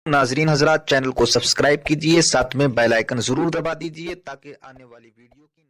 नाजरीन हजरात, चैनल को सब्सक्राइब कीजिए, साथ में बेल आइकन जरूर दबा दीजिए ताकि आने वाली वीडियो की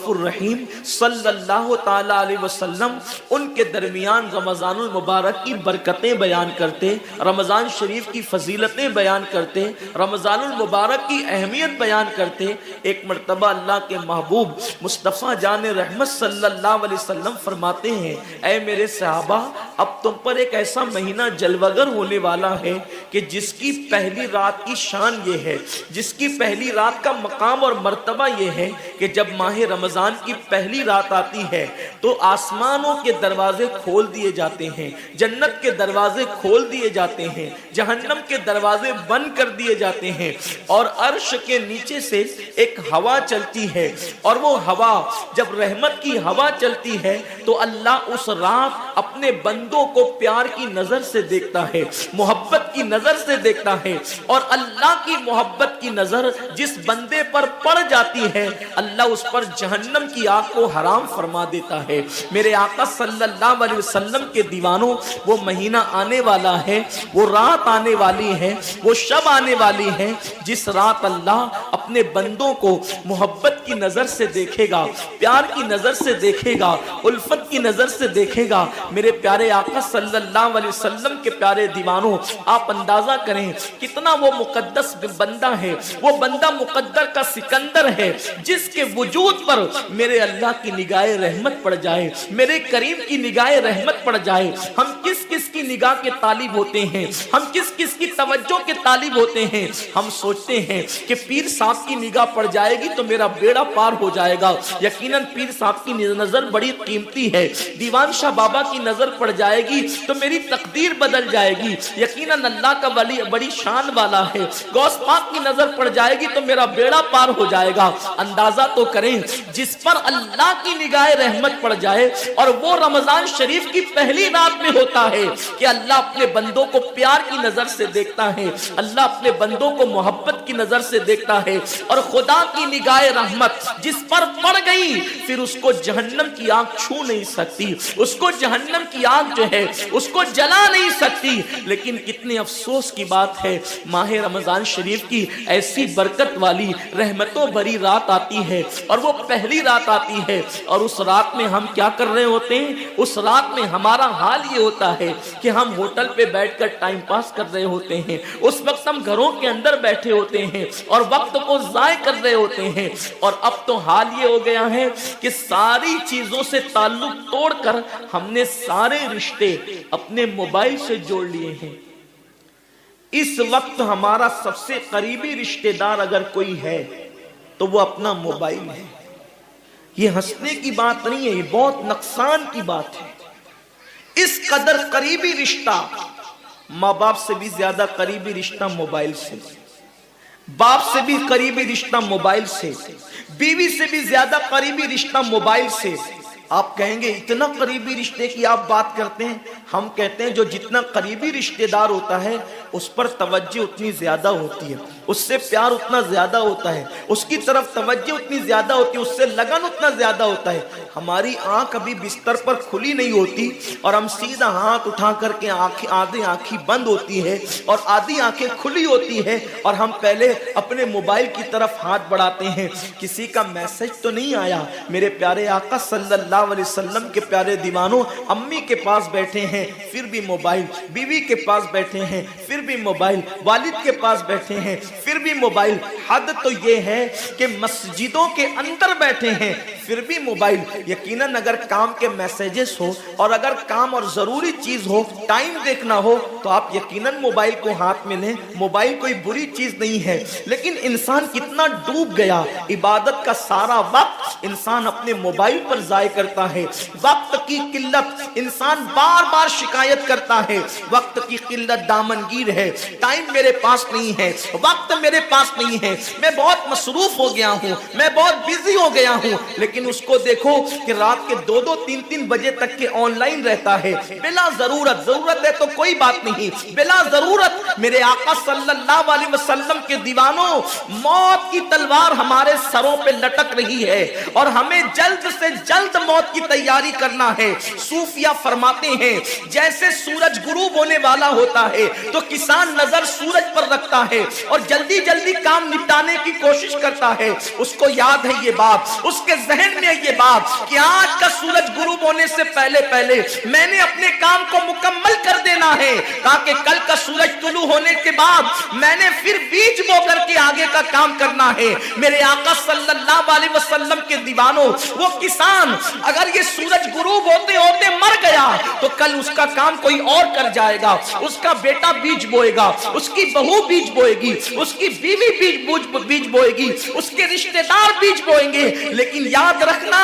रहीम सल्लल्लाहु ताला अलैहि वसल्लम उनके दरमियान रमज़ानुल मुबारक की बरकतें बयान करते, रमज़ान शरीफ की फजीलतें बयान करते, रमज़ानुल मुबारक की अहमियत बयान करते। एक मरतबा अल्लाह के महबूब मुस्तफ़ा जान रहमत सल्लल्लाहु अलैहि वसल्लम फरमाते हैं, ऐ मेरे सहाबा, अब तुम पर एक ऐसा महीना जलवगर होने वाला है कि जिसकी पहली रात की शान ये है, जिसकी पहली रात का मकाम और मर्तबा ये है कि जब माह रमजान की पहली रात आती है तो आसमानों के दरवाजे खोल दिए जाते हैं, जन्नत के दरवाजे खोल दिए जाते हैं, जहन्नम के दरवाजे बंद कर दिए जाते हैं और अर्श के नीचे से एक हवा चलती है। और वो हवा, जब रहमत की हवा चलती है तो अल्लाह उस रात अपने बंदों को प्यार की नजर से देखता है, मोहब्बत की नजर से देखता है। और अल्लाह की मोहब्बत की नजर जिस बंदे पर पड़ जाती है, अल्लाह उस पर जहन्नम की आग को हराम फरमा देता है। मेरे आका सल्लल्लाहु अलैहि वसल्लम के दीवानों, वो महीना आने वाला है, वो रात आने वाली है, वो शब आने वाली है जिस रात अल्लाह अपने बंदों को मोहब्बत की नजर से देखेगा, प्यार की नजर से देखेगा, उल्फत की नजर से देखेगा। मेरे प्यारे आका सल्लल्लाहु अलैहि वसल्लम के प्यारे दीवानों, आप अंदाजा करें कितना वो मुकद्दस बंदा है, वो बंदा मुकद्दर का सिकंदर है जिसके वजूद पर मेरे अल्लाह की निगाह रहमत पड़ जाए, मेरे करीम की निगाह रहमत पड़ जाए। हम किस किस की निगाह के तालिब होते हैं, हम किस किस की तवज्जो के तालिब होते हैं। हम सोचते हैं कि पीर साहब की निगाह पड़ जाएगी तो मेरा बेड़ा पार हो जाएगा। यकीनन पीर साहब की नजर बड़ी कीमती है, दीवान शाह बाबा की नजर पड़ जाएगी तो मेरी तकदीर बदल जाएगी। यकीनन अल्लाह का वली बड़ी शान वाला है, गौस पाक की नजर पड़ जाएगी तो मेरा बेड़ा पार हो जाएगा। अंदाजा तो करें, जिस पर अल्लाह की निगाह रहमत पड़ जाए और वो रमजान शरीफ की पहली रात में होता है कि अल्लाह अपने बंदों को प्यार की नजर से देखता है, अल्लाह अपने बंदों को मोहब्बत की नजर से देखता है। और खुदा की निगाह रहमत जिस पर पड़ गई फिर उसको जहन्नम की आग छू नहीं सकती, उसको जहन्नम की आग जो है उसको जला नहीं सकती। लेकिन कितने अफसोस की बात है, माह रमजान शरीफ की ऐसी बरकत वाली रहमतों भरी रात आती है और वो पहली रात आती है और उस रात में हम क्या कर रहे होते हैं? उस रात में हमारा हाल ये होता है कि हम होटल पे बैठकर टाइम पास कर रहे होते हैं, उस वक्त हम घरों के अंदर बैठे होते हैं और वक्त को जाय कर रहे होते हैं। और अब तो हाल ये हो गया है कि सारी चीजों से ताल्लुक तोड़कर हमने सारे रिश्ते अपने मोबाइल से जोड़ लिए हैं। इस वक्त हमारा सबसे करीबी रिश्तेदार अगर कोई है तो वो अपना मोबाइल है। ये हंसने की बात नहीं है, ये बहुत नुकसान की बात है। इस कदर करीबी रिश्ता, माँ बाप से भी ज्यादा करीबी रिश्ता मोबाइल से, बाप से भी करीबी रिश्ता मोबाइल से, बीवी से भी ज्यादा करीबी रिश्ता मोबाइल से। आप कहेंगे इतना करीबी रिश्ते की आप बात करते हैं। हम कहते हैं जो जितना करीबी रिश्तेदार होता है उस पर तवज्जो उतनी ज्यादा होती है, उससे प्यार उतना ज्यादा होता है, उसकी तरफ तवज्जो उतनी ज्यादा होती है, उससे लगन उतना ज्यादा होता है। हमारी आंख अभी बिस्तर पर खुली नहीं होती और हम सीधा हाथ उठा करके आंखें, आधी आंखें बंद होती है और आधी आंखें खुली होती है और हम पहले अपने मोबाइल की तरफ हाथ बढ़ाते हैं, किसी का मैसेज तो नहीं आया। मेरे प्यारे आका सल्लल्लाहु अलैहि वसल्लम के प्यारे दीवानों, अम्मी के पास बैठे हैं फिर भी मोबाइल, बीवी के पास बैठे हैं फिर भी मोबाइल, वालिद के पास बैठे हैं फिर भी मोबाइल। हद तो ये है कि मस्जिदों के अंदर बैठे हैं फिर भी मोबाइल। यकीनन अगर काम के मैसेजेस हो और अगर काम और जरूरी चीज हो, टाइम देखना हो, तो आप यकीनन मोबाइल को हाथ में लें। मोबाइल कोई बुरी चीज नहीं है, लेकिन इंसान कितना डूब गया, इबादत का सारा वक्त इंसान अपने मोबाइल पर जाया करता है। वक्त की किल्लत, इंसान बार बार शिकायत करता है, वक्त की किल्लत दामनगीर है, टाइम मेरे पास नहीं है, वक्त मेरे पास नहीं है, मैं बहुत मसरूफ हो गया हूँ, मैं बहुत बिजी हो गया हूँ। लेकिन उसको देखो कि रात के 2-2, 3-3 बजे तक के ऑनलाइन रहता है बिला जरूरत। जरूरत है तो कोई बात नहीं, बिला जरूरत। मेरे आका सल्लल्लाहु अलैहि वसल्लम के दीवानों, मौत کی تلوار ہمارے سروں پہ لٹک رہی ہے اور ہمیں جلد سے جلد موت کی تیاری کرنا ہے۔ صوفیہ فرماتے ہیں جیسے سورج غروب ہونے والا ہوتا ہے تو کسان نظر سورج پر رکھتا ہے اور جلدی جلدی کام نپٹانے کی کوشش کرتا ہے، اس کو یاد ہے یہ بات، اس کے ذہن میں یہ بات کہ آج کا سورج غروب ہونے سے پہلے پہلے میں نے اپنے کام کو مکمل کر دینا ہے تاکہ کل کا سورج طلوع ہونے کے بعد میں نے پھر بیج بو کر کے آگے کا کام کرنا ہے۔ میرے آقا صلی اللہ علیہ وسلم کے دیوانوں، وہ کسان اگر یہ سورج غروب ہوتے ہوتے مر گیا تو کل اس کا کام کوئی اور کر جائے گا، اس کا بیٹا بیج بوئے گا، اس کی بہو بیج بوئے گی، اس کی بیوی بیج بوئے گی، اس کے رشتہ دار بیج بوئیں گے۔ لیکن یاد رکھنا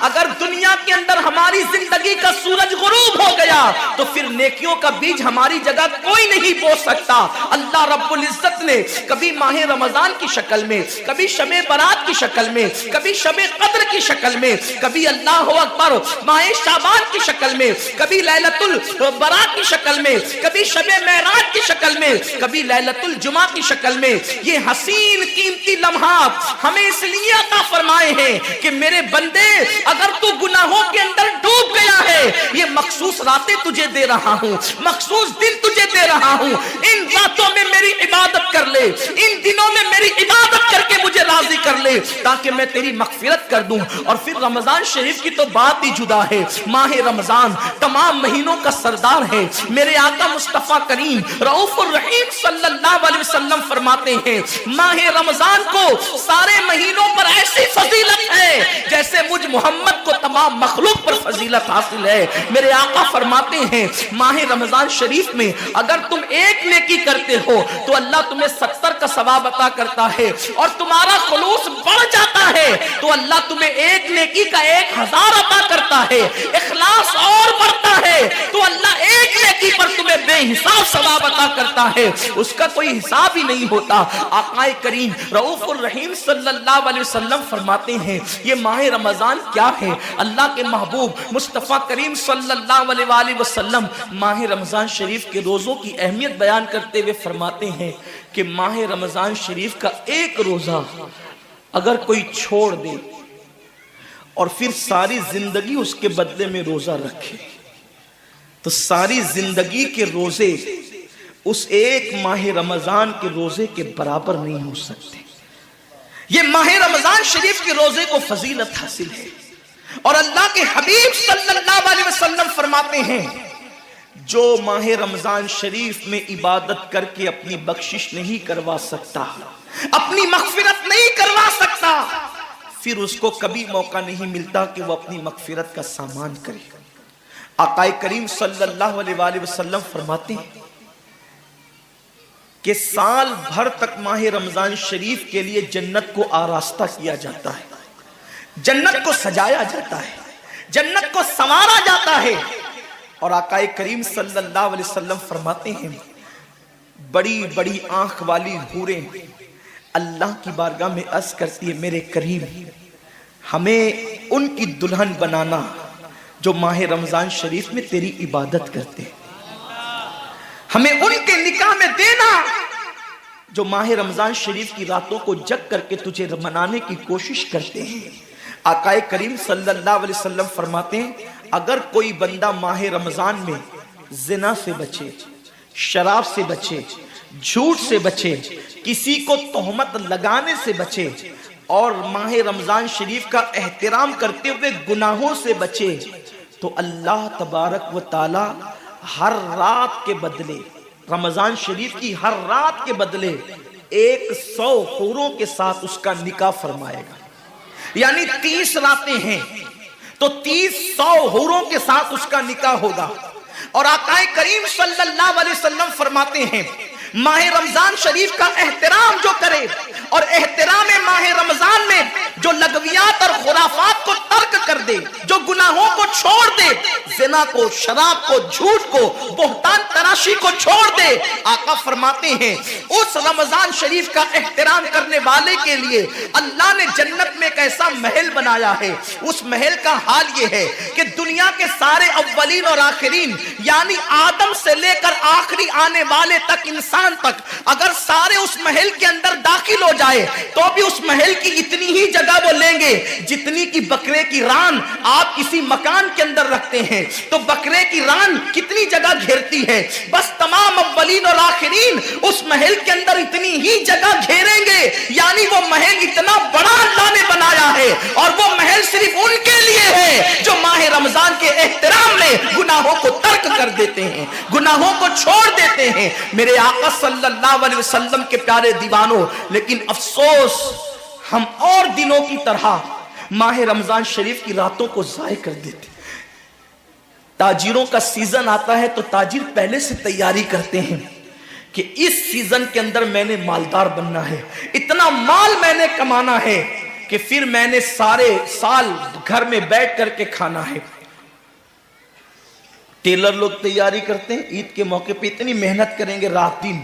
اگر دنیا کے اندر ہماری زندگی کا سورج غروب ہو گیا تو پھر نیکیوں کا بیج ہماری جگہ کوئی نہیں بو سکتا۔ اللہ رب العزت نے کبھی ماہ رمضان کی شکل میں، کبھی شب برات کی شکل میں، کبھی شب قدر کی شکل میں، کبھی اللہ اکبر ماہ شعبان کی شکل میں، کبھی لیلۃ البراء کی شکل میں، کبھی شب معراج کی شکل میں، کبھی لیلۃ الجمعہ کی شکل میں یہ حسین قیمتی لمحات ہمیں اس لیے عطا فرمائے ہیں کہ میرے بندے اگر تو گناہوں کے اندر ڈوب گیا ہے، یہ مخصوص راتیں تجھے دے رہا ہوں، مخصوص دن تجھے دے رہا ہوں، ان راتوں میں میری عبادت کر لے، ان دنوں میں میری عبادت کر کے مجھے راضی کر لے تاکہ میں تیری مغفرت کر دوں۔ اور پھر رمضان شریف کی تو بات ہی جدا ہے۔ ماہ رمضان تمام مہینوں کا سردار ہے۔ میرے آقا مصطفیٰ کریم رؤوف الرحیم صلی اللہ علیہ وسلم فرماتے ہیں ماہ رمضان کو سارے مہینوں پر ایسی فضیلت ہے جیسے مجھ محمد کو تمام مخلوق پر فضیلت حاصل ہے۔ میرے آقا فرماتے ہیں ماہ رمضان شریف میں اگر تم ایک نیکی کرتے ہو تو اللہ تمہیں 70 کا ثواب عطا کرتا ہے، اور تمہارا خلوص بڑھ جاتا ہے تو اللہ تمہیں ایک نیکی کا 1000 عطا کرتا ہے، اخلاص اور بڑھتا ہے تو اللہ ایک نیکی پر تمہیں بے حساب ثواب عطا کرتا ہے، اس کا کوئی حساب ہی نہیں ہوتا۔ آقا کریم رؤوف الرحیم صلی اللہ علیہ وسلم فرماتے ہیں یہ ماہ رمضان کیا ہے؟ اللہ کے محبوب مصطفیٰ کریم صلی اللہ علیہ وآلہ وسلم ماہ رمضان شریف کے روزوں کی اہمیت بیان کرتے ہوئے فرماتے ہیں کہ ماہ رمضان شریف کا ایک روزہ اگر کوئی چھوڑ دے اور پھر ساری زندگی اس کے بدلے میں روزہ رکھے تو ساری زندگی کے روزے اس ایک ماہ رمضان کے روزے کے برابر نہیں ہو سکتے۔ یہ ماہ رمضان شریف کے روزے کو فضیلت حاصل ہے، اور اللہ کے حبیب صلی اللہ علیہ وسلم فرماتے ہیں جو ماہ رمضان شریف میں عبادت کر کے اپنی بخشش نہیں کروا سکتا، اپنی مغفرت نہیں کروا سکتا، پھر اس کو کبھی موقع نہیں ملتا کہ وہ اپنی مغفرت کا سامان کرے۔ آقا کریم صلی اللہ علیہ وآلہ وسلم فرماتے ہیں کہ سال بھر تک ماہ رمضان شریف کے لیے جنت کو آراستہ کیا جاتا ہے، جنت کو سجایا جاتا ہے، جنت کو سنوارا جاتا ہے، اور آقا کریم صلی اللہ علیہ وسلم فرماتے ہیں بڑی بڑی آنکھ والی حوریں اللہ کی بارگاہ میں عرض کرتی ہے میرے کریم ہمیں ان کی دلہن بنانا جو ماہ رمضان شریف میں تیری عبادت کرتے ہیں، ہمیں ان کے نکاح میں دینا جو ماہ رمضان شریف کی راتوں کو جگ کر کے تجھے منانے کی کوشش کرتے ہیں۔ آقا کریم صلی اللہ علیہ وسلم فرماتے ہیں اگر کوئی بندہ ماہ رمضان میں زنا سے بچے، شراب سے بچے، جھوٹ سے بچے، کسی کو تہمت لگانے سے بچے، اور ماہ رمضان شریف کا احترام کرتے ہوئے گناہوں سے بچے تو اللہ تبارک و تعالی ہر رات کے بدلے، رمضان شریف کی ہر رات کے بدلے 100 حوروں کے ساتھ اس کا نکاح فرمائے گا۔ یعنی 30 راتیں ہیں تو 100 حوروں کے ساتھ اس کا نکاح ہوگا۔ اور آقا کریم صلی اللہ علیہ وسلم فرماتے ہیں ماہ رمضان شریف کا احترام جو کرے اور احترام ماہ رمضان میں جو لغویات اور خرافات کو ترک کر دے، جو گناہوں کو چھوڑ دے، زنا کو، شراب کو، جھوٹ को, बोहतान तराशी को छोड़ दे। आका फरमाते हैं उस रमजान शरीफ का एहतराम करने वाले के लिए अल्लाह ने जन्नत में एक ऐसा महल बनाया है। उस महल का हाल ये है कि दुनिया के सारे अव्वलीन और आखिरीन, यानी आदम से लेकर आखिरी आने वाले तक, इंसान तक, अगर सारे उस महल के अंदर दाखिल हो जाए तो भी उस महल की इतनी ही जगह वो लेंगे जितनी की बकरे की रान आप किसी मकान के अंदर रखते हैं तो बकरे की रान कितनी जगह घेरती है। बस तमाम अव्वलीन और आखिरीन उस महल के अंदर इतनी ही जगह घेरेंगे, यानी वो महल इतना बड़ा अल्लाह ने बनाया है और वो महल सिर्फ उनके लिए है जो माह रमजान के एहतराम में गुनाहों को तर्क कर देते हैं, गुनाहों को छोड़ देते हैं। मेरे आका सल्लल्लाहु अलैहि वसल्लम के प्यारे दीवानों, लेकिन अफसोस हम और दिनों की तरह माह रमजान शरीफ की रातों को ज़ाय कर देते। ताजिरों का सीजन आता है तो ताजिर पहले से तैयारी करते हैं कि इस सीजन के अंदर मैंने मालदार बनना है, इतना माल मैंने कमाना है कि फिर मैंने सारे साल घर में बैठ करके खाना है। टेलर लोग तैयारी करते हैं, ईद के मौके पे इतनी मेहनत करेंगे रात दिन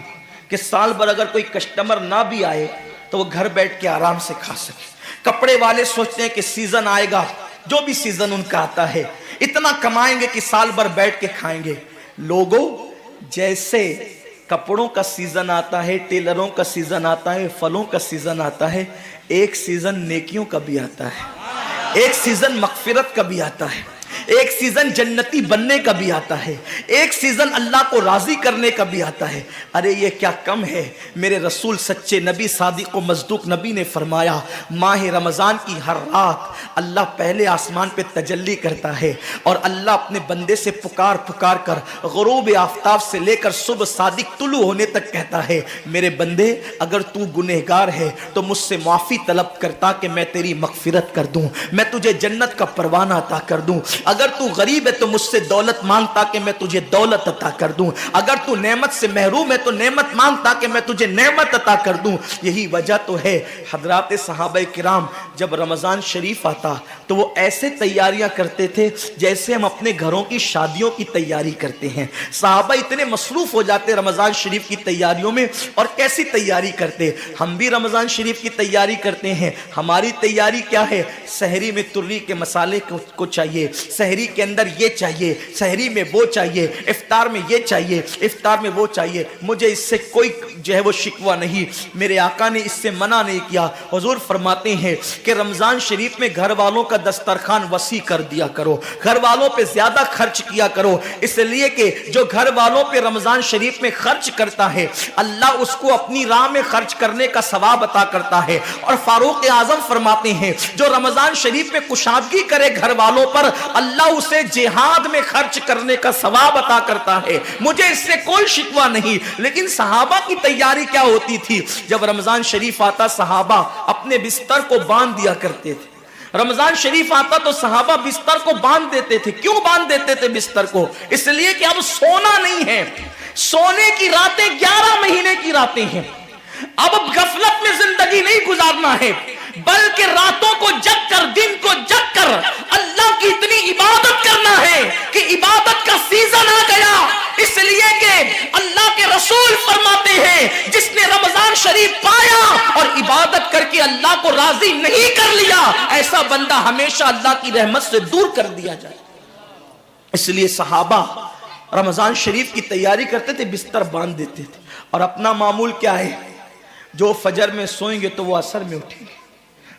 कि साल भर अगर कोई कस्टमर ना भी आए तो वो घर बैठ के आराम से खा सके। कपड़े वाले सोचते हैं कि सीजन आएगा, जो भी सीजन उनका आता है, इतना कमाएंगे कि साल भर बैठ के खाएंगे। लोगों, जैसे कपड़ों का सीजन आता है, टेलरों का सीजन आता है, फलों का सीजन आता है, एक सीजन नेकियों का भी आता है, एक सीजन मगफिरत का भी आता है, एक सीजन जन्नती बनने का भी आता है, एक सीजन अल्लाह को राजी करने का भी आता है। अरे ये क्या कम है। मेरे रसूल सच्चे नबी सादिक व मज़दूक नबी ने फरमाया माह रमज़ान की हर रात अल्लाह पहले आसमान पे तजल्ली करता है और अल्लाह अपने बंदे से पुकार पुकार कर गुरूब आफ्ताब से लेकर सुबह सादिक तुलू होने तक कहता है, मेरे बंदे अगर तू गुनहगार है तो मुझसे माफ़ी तलब करता कि मैं तेरी मगफिरत कर दूं, मैं तुझे जन्नत का परवाना अता कर दूं। अगर तू गरीब है तो मुझसे दौलत मांगता कि मैं तुझे दौलत अता कर दूं। अगर तू नेमत से महरूम है तो नेमत मांगता कि मैं तुझे नेमत अता कर दूं। यही वजह तो है हजरात सहाबा किराम जब रमज़ान शरीफ आता तो वो ऐसे तैयारियां करते थे जैसे हम अपने घरों की शादियों की तैयारी करते हैं। सहाबा इतने मसरूफ हो जाते रमज़ान शरीफ की तैयारियों में। और कैसी तैयारी करते, हम भी रमज़ान शरीफ की तैयारी करते हैं। हमारी तैयारी क्या है, सहरी में तुर्री के मसाले को चाहिए, सहरी के अंदर ये चाहिए, सहरी में वो चाहिए, इफ्तार में ये चाहिए, इफ्तार में वो चाहिए। मुझे इससे कोई जो है वो शिकवा नहीं, मेरे आका ने इससे मना नहीं किया। हुजूर फरमाते हैं कि रमजान शरीफ में घर वालों का दस्तरखान वसी कर दिया करो, घर वालों पे ज्यादा खर्च किया करो, इसलिए कि जो घर वालों पे रमजान शरीफ में खर्च करता है अल्लाह उसको अपनी राह में खर्च करने का सवाब अता करता है। और फारूक आजम फरमाते हैं जो रमजान शरीफ में कुशादगी करे घर वालों पर अल्लाह उसे जिहाद में खर्च करने का सवाब अता करता है। मुझे इससे कोई शिकवा नहीं। लेकिन सहाबा की तैयारी क्या होती थी, जब रमजान शरीफ आता सहाबा अपने बिस्तर को बांध दिया करते थे। रमजान शरीफ आता तो सहाबा बिस्तर को बांध देते थे। क्यों बांध देते थे बिस्तर को? इसलिए कि अब सोना नहीं है, सोने की रातें 11 महीने की रातें हैं। अब गफलत में जिंदगी नहीं गुजारना है, बल्कि रातों को जग कर, दिन को जग कर अल्लाह की इतनी इबादत करना है कि इबादत का सीजन आ गया। इसलिए कि अल्लाह के रसूल फरमाते हैं जिसने रमजान शरीफ पाया और इबादत करके अल्लाह को राजी नहीं कर लिया, ऐसा बंदा हमेशा अल्लाह की रहमत से दूर कर दिया जाए। इसलिए सहाबा रमजान शरीफ की तैयारी करते थे, बिस्तर बांध देते थे। और अपना मामूल क्या है, जो फजर में सोएंगे तो वो असर में उठेंगे,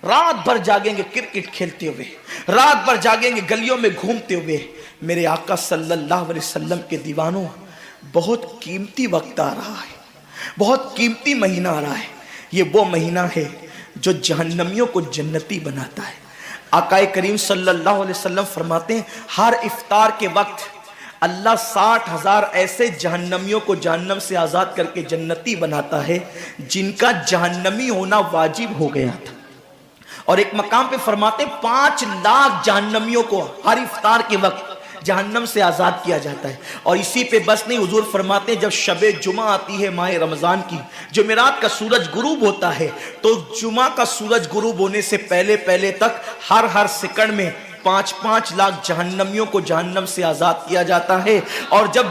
रात भर जागेंगे क्रिकेट खेलते हुए, रात भर जागेंगे गलियों में घूमते हुए। मेरे आका सल्लल्लाहु अलैहि वसल्लम के दीवानों, बहुत कीमती वक्त आ रहा है, बहुत कीमती महीना आ रहा है। ये वो महीना है जो जहन्नमियों को जन्नती बनाता है। आका करीम सल्लल्लाहु अलैहि वसल्लम फरमाते हैं हर इफ्तार के वक्त अल्लाह 60,000 ऐसे जहन्नमियों को जहन्नम से आजाद करके जन्नती बनाता है जिनका जहन्नमी होना वाजिब हो गया था। और एक मकाम पे फरमाते 5 लाख जहन्नमियों को हर इफ्तार के वक्त जहन्नम से आजाद किया जाता है। और इसी पे बस नहीं, हुजूर फरमाते जब शबे जुमा आती है माह रमजान की, जुमेरात का सूरज गुरूब होता है, तो जुमा का सूरज गुरूब होने से पहले पहले तक हर सेकंड में 5 لاکھ جہنمیوں کو جہنم سے آزاد کیا جاتا ہے. اور جب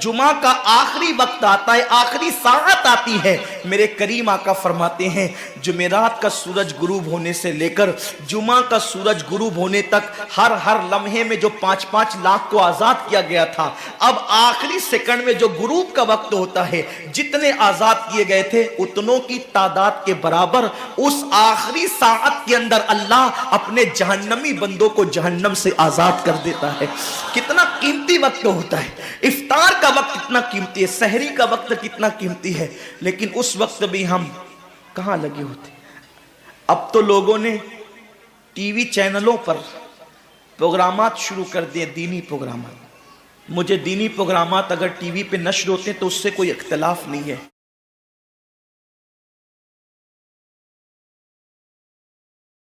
جمعہ کا آخری وقت آتا ہے, آخری ساعت آتی ہے, میرے کریم آقا فرماتے ہیں جمعرات کا سورج غروب ہونے سے لے کر جمعہ کا سورج غروب ہونے تک ہر لمحے میں جو 5 لاکھ کو آزاد کیا گیا تھا, اب آخری سیکنڈ میں جو غروب کا وقت ہوتا ہے, جتنے آزاد کیے گئے تھے اتنوں کی تعداد کے برابر اس آخری ساعت کے اندر اللہ اپنے جہنمی بندوں کو جہنم سے آزاد کر دیتا ہے. کتنا قیمتی وقت ہوتا ہے. افطار کا وقت کتنا قیمتی ہے, سحری کا وقت کتنا قیمتی ہے, لیکن اس وقت بھی ہم کہاں لگے ہوتے. اب تو لوگوں نے ٹی وی چینلوں پر پروگرامات شروع کر دیے, دینی پروگرامات. مجھے دینی پروگرامات اگر ٹی وی پہ نشر ہوتے ہیں تو اس سے کوئی اختلاف نہیں ہے.